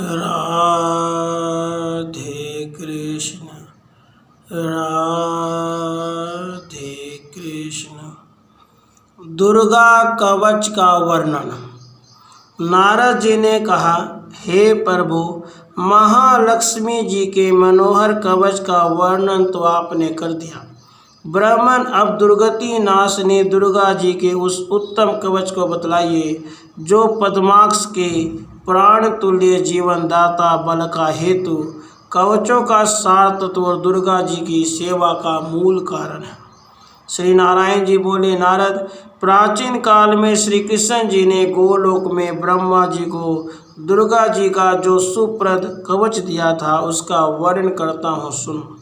राधे कृष्ण राधे कृष्ण। दुर्गा कवच का वर्णन। नारद जी ने कहा, हे प्रभु, महालक्ष्मी जी के मनोहर कवच का वर्णन तो आपने कर दिया। ब्राह्मण, अब दुर्गति नाशिनी दुर्गा जी के उस उत्तम कवच को बतलाइए जो पद्माक्ष के प्राण तुल्य जीवन दाता बल का हेतु, कवचों का सार तत्व और दुर्गा जी की सेवा का मूल कारण है। श्री नारायण जी बोले, नारद, प्राचीन काल में श्री कृष्ण जी ने गोलोक में ब्रह्मा जी को दुर्गा जी का जो सुप्रद कवच दिया था उसका वर्णन करता हूँ, सुनो।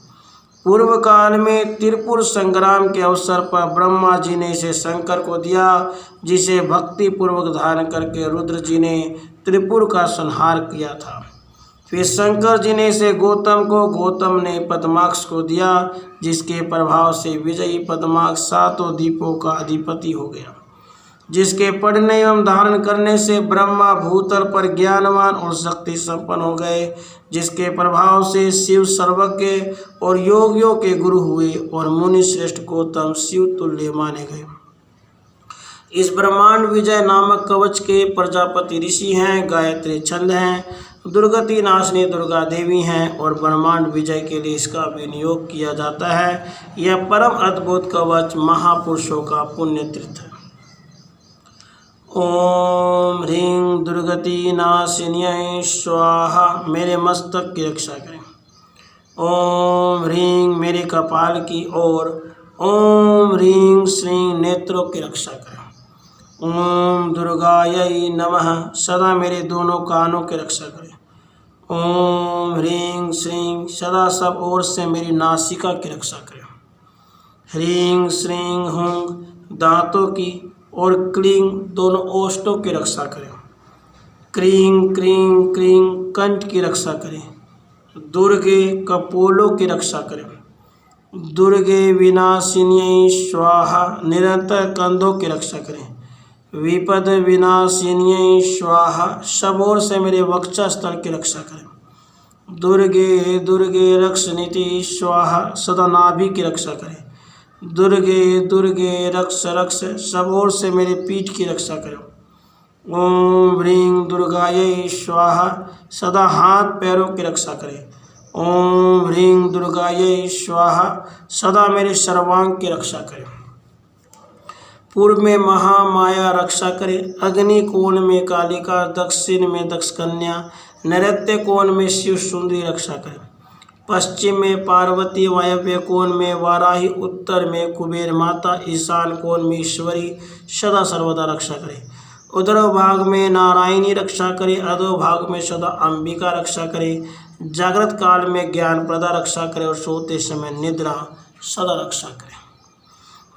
पूर्व काल में त्रिपुर संग्राम के अवसर पर ब्रह्मा जी ने इसे शंकर को दिया, जिसे भक्ति पूर्वक धारण करके रुद्र जी ने त्रिपुर का संहार किया था। फिर शंकर जी ने इसे गौतम को, गौतम ने पद्माक्ष को दिया, जिसके प्रभाव से विजयी पद्माक्ष सातों द्वीपों का अधिपति हो गया, जिसके पढ़ने एवं धारण करने से ब्रह्मा भूतल पर ज्ञानवान और शक्ति संपन्न हो गए, जिसके प्रभाव से शिव सर्वज्ञ और योगियों के गुरु हुए और मुनि श्रेष्ठ गौतम शिव तुल्य माने गए। इस ब्रह्मांड विजय नामक कवच के प्रजापति ऋषि हैं, गायत्री छंद हैं, दुर्गति नाशिनी दुर्गा देवी हैं और ब्रह्मांड विजय के लिए इसका विनियोग किया जाता है। यह परम अद्भुत कवच महापुरुषों का पुण्य तीर्थ है। ओम ह्रीं दुर्गति नाशिन्यै स्वाहा, मेरे मस्तक की रक्षा करें। ओम ह्रीं मेरे कपाल की और ओम ह्रीं श्रीं नेत्रों की रक्षा करें। ओम दुर्गायै नमः, सदा मेरे दोनों कानों की रक्षा करें। ओम ह्रीं श्रीं, सदा सब ओर से मेरी नासिका की रक्षा करें। ह्रीं श्रीं हुं, दांतों की और क्लीं दोनों ओष्ठों की रक्षा करें। क्रीं क्रीं क्रीं कंठ की रक्षा करें। दुर्गे कपोलों की रक्षा करें। दुर्गे विनाशिन्यै स्वाहा, निरंतर कंधों की रक्षा करें। विपद विनाशिन्यै स्वाहा, सब ओर से मेरे वक्षस्थल की रक्षा करें। दुर्गे दुर्गे रक्षनीति स्वाहा, सदा नाभि की रक्षा करें। दुर्गे दुर्गे रक्ष रक्ष, सब ओर से मेरे पीठ की रक्षा करें। ओम ह्रीं दुर्गायै स्वाहा, सदा हाथ पैरों की रक्षा करें। ओम ह्रीं दुर्गायै स्वाहा, सदा मेरे सर्वांग की रक्षा करें। पूर्व में महामाया रक्षा करे, अग्नि कोण में कालिका, दक्षिण में दक्ष कन्या, नैऋत्य कोण में शिव सुंदरी रक्षा करे। पश्चिम में पार्वती, वायव्य कोण में वाराही, उत्तर में कुबेर माता, ईशान कोण में ईश्वरी सदा सर्वदा रक्षा करे। उदर भाग में नारायणी रक्षा करे, अधो भाग में सदा अंबिका रक्षा करे। जागृत काल में ज्ञान प्रदा रक्षा करे और सोते समय निद्रा सदा रक्षा करे।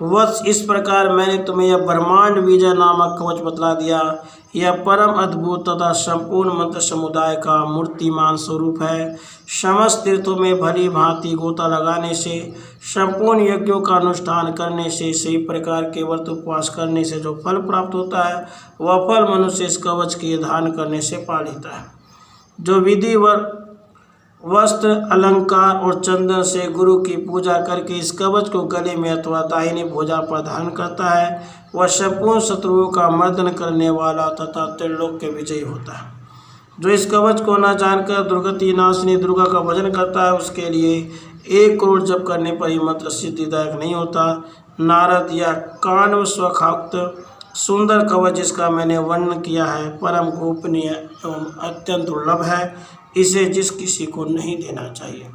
वत्स, इस प्रकार मैंने तुम्हें यह ब्रह्मांड विजय नामक कवच बतला दिया। यह परम अद्भुत तथा संपूर्ण मंत्र समुदाय का मूर्तिमान स्वरूप है। समस्त तीर्थों में भली भांति गोता लगाने से, संपूर्ण यज्ञों का अनुष्ठान करने से, सही प्रकार के व्रत उपवास करने से जो फल प्राप्त होता है, वह फल मनुष्य इस कवच के धारण करने से पा लेता है। जो विधि वस्त्र अलंकार और चंदन से गुरु की पूजा करके इस कवच को गले में अथवा दाहिनी भुजा पर धारण करता है, वह संपूर्ण शत्रुओं का मर्दन करने वाला तथा त्रिलोक के विजयी होता है। जो इस कवच को न जानकर दुर्गति नाशिनी दुर्गा का भजन करता है, उसके लिए 1 करोड़ जप करने पर ही मंत्र सिद्धिदायक नहीं होता। नारद, यह कान्व स्वखाक्त सुंदर कवच जिसका मैंने वर्णन किया है, परम गोपनीय एवं अत्यंत दुर्लभ है। इसे जिस किसी को नहीं देना चाहिए।